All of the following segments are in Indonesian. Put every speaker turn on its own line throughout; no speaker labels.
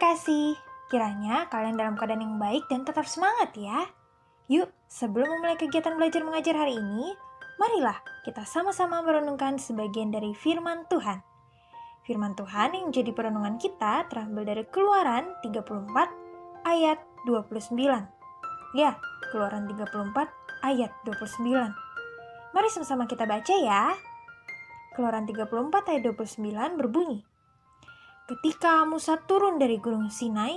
terkasih, kiranya kalian dalam keadaan yang baik dan tetap semangat ya. Yuk, sebelum memulai kegiatan belajar mengajar hari ini, marilah kita sama-sama merenungkan sebagian dari firman Tuhan. Firman Tuhan yang menjadi perenungan kita terambil dari Keluaran 34 ayat 29. Ya, Keluaran 34 ayat 29. Mari sama-sama kita baca ya. Keluaran 34 ayat 29 berbunyi, ketika Musa turun dari gunung Sinai,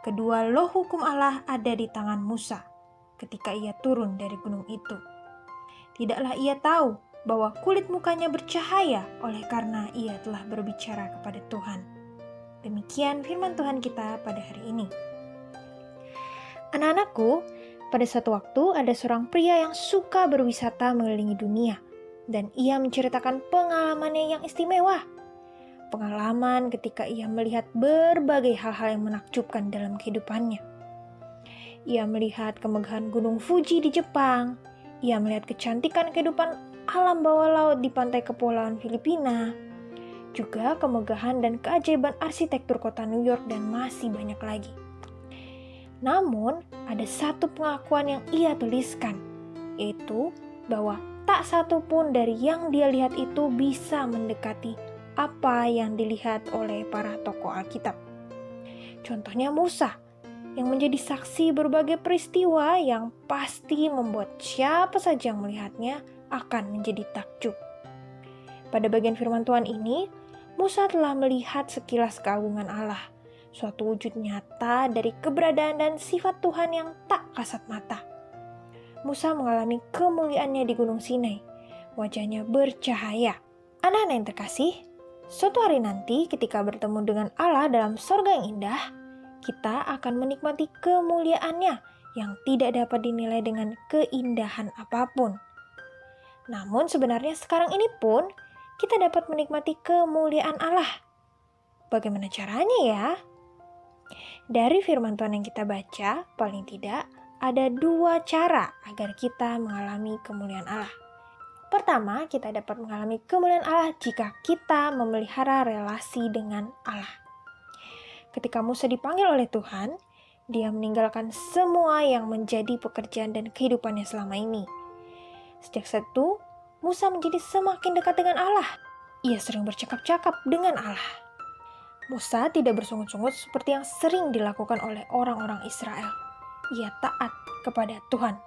kedua loh hukum Allah ada di tangan Musa ketika ia turun dari gunung itu. Tidaklah ia tahu bahwa kulit mukanya bercahaya oleh karena ia telah berbicara kepada Tuhan. Demikian firman Tuhan kita pada hari ini. Anak-anakku, pada suatu waktu ada seorang pria yang suka berwisata mengelilingi dunia, dan ia menceritakan pengalamannya yang istimewa. Pengalaman ketika ia melihat berbagai hal-hal yang menakjubkan dalam kehidupannya. Ia melihat kemegahan Gunung Fuji di Jepang. Ia melihat kecantikan kehidupan alam bawah laut di pantai kepulauan Filipina. Juga kemegahan dan keajaiban arsitektur kota New York dan masih banyak lagi. Namun, ada satu pengakuan yang ia tuliskan, yaitu bahwa tak satu pun dari yang dia lihat itu bisa mendekati apa yang dilihat oleh para tokoh Alkitab. Contohnya Musa, yang menjadi saksi berbagai peristiwa yang pasti membuat siapa saja yang melihatnya akan menjadi takjub. Pada bagian firman Tuhan ini, Musa telah melihat sekilas keagungan Allah, suatu wujud nyata dari keberadaan dan sifat Tuhan yang tak kasat mata. Musa mengalami kemuliaannya di Gunung Sinai. Wajahnya bercahaya. Anak-anak yang terkasih, suatu hari nanti ketika bertemu dengan Allah dalam sorga yang indah, kita akan menikmati kemuliaannya yang tidak dapat dinilai dengan keindahan apapun. Namun sebenarnya sekarang ini pun kita dapat menikmati kemuliaan Allah. Bagaimana caranya ya? Dari firman Tuhan yang kita baca, paling tidak ada dua cara agar kita mengalami kemuliaan Allah. Pertama, kita dapat mengalami kemuliaan Allah jika kita memelihara relasi dengan Allah. Ketika Musa dipanggil oleh Tuhan, dia meninggalkan semua yang menjadi pekerjaan dan kehidupannya selama ini. Sejak saat itu, Musa menjadi semakin dekat dengan Allah. Ia sering bercakap-cakap dengan Allah. Musa tidak bersungut-sungut seperti yang sering dilakukan oleh orang-orang Israel. Ia taat kepada Tuhan.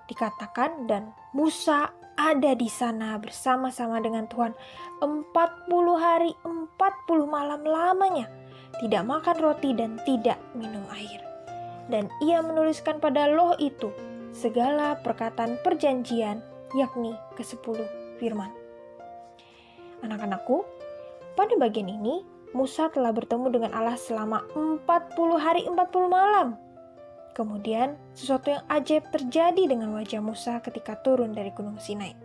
Dikatakan, dan Musa ada di sana bersama-sama dengan Tuhan 40 hari 40 malam lamanya, tidak makan roti dan tidak minum air. Dan ia menuliskan pada loh itu segala perkataan perjanjian, yakni ke-10 firman. Anak-anakku, pada bagian ini Musa telah bertemu dengan Allah selama 40 hari 40 malam. Kemudian, sesuatu yang ajaib terjadi dengan wajah Musa ketika turun dari Gunung Sinai.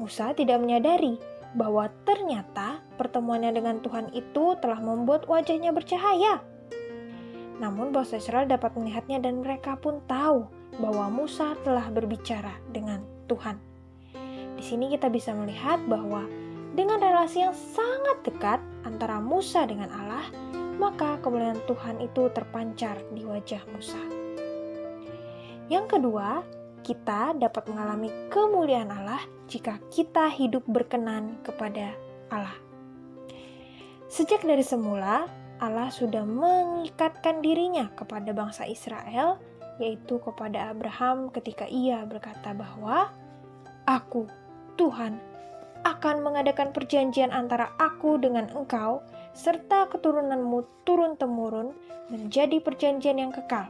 Musa tidak menyadari bahwa ternyata pertemuannya dengan Tuhan itu telah membuat wajahnya bercahaya. Namun bangsa Israel dapat melihatnya dan mereka pun tahu bahwa Musa telah berbicara dengan Tuhan. Di sini kita bisa melihat bahwa dengan relasi yang sangat dekat antara Musa dengan Allah, maka kemuliaan Tuhan itu terpancar di wajah Musa. Yang kedua, kita dapat mengalami kemuliaan Allah jika kita hidup berkenan kepada Allah. Sejak dari semula, Allah sudah mengikatkan dirinya kepada bangsa Israel, yaitu kepada Abraham ketika ia berkata bahwa, "Aku, Tuhan, akan mengadakan perjanjian antara aku dengan engkau serta keturunanmu turun-temurun menjadi perjanjian yang kekal,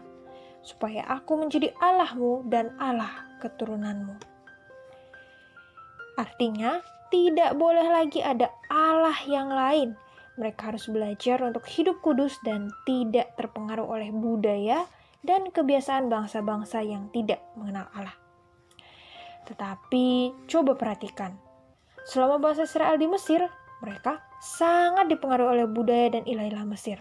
supaya aku menjadi Allahmu dan Allah keturunanmu." Artinya, tidak boleh lagi ada Allah yang lain. Mereka harus belajar untuk hidup kudus dan tidak terpengaruh oleh budaya dan kebiasaan bangsa-bangsa yang tidak mengenal Allah. Tetapi, coba perhatikan. Selama bangsa Israel di Mesir, mereka sangat dipengaruhi oleh budaya dan ilah-ilah Mesir.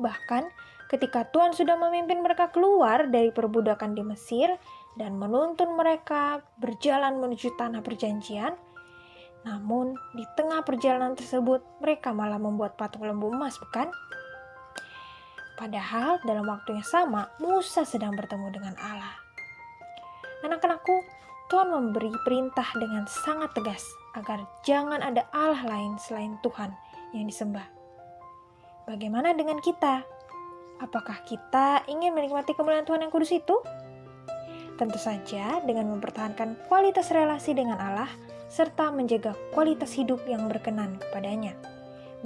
Bahkan ketika Tuhan sudah memimpin mereka keluar dari perbudakan di Mesir dan menuntun mereka berjalan menuju tanah perjanjian, namun di tengah perjalanan tersebut mereka malah membuat patung lembu emas, bukan? Padahal dalam waktu yang sama, Musa sedang bertemu dengan Allah. Anak-anakku, Tuhan memberi perintah dengan sangat tegas agar jangan ada Allah lain selain Tuhan yang disembah. Bagaimana dengan kita? Apakah kita ingin menikmati kemuliaan Tuhan yang kudus itu? Tentu saja dengan mempertahankan kualitas relasi dengan Allah serta menjaga kualitas hidup yang berkenan kepadanya,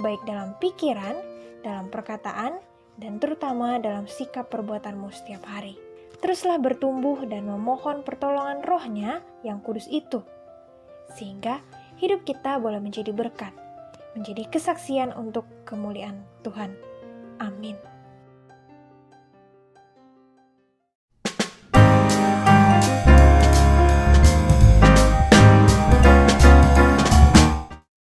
baik dalam pikiran, dalam perkataan, dan terutama dalam sikap perbuatanmu setiap hari. Teruslah bertumbuh dan memohon pertolongan Roh-Nya yang kudus itu, sehingga hidup kita boleh menjadi berkat, menjadi kesaksian untuk kemuliaan Tuhan. Amin.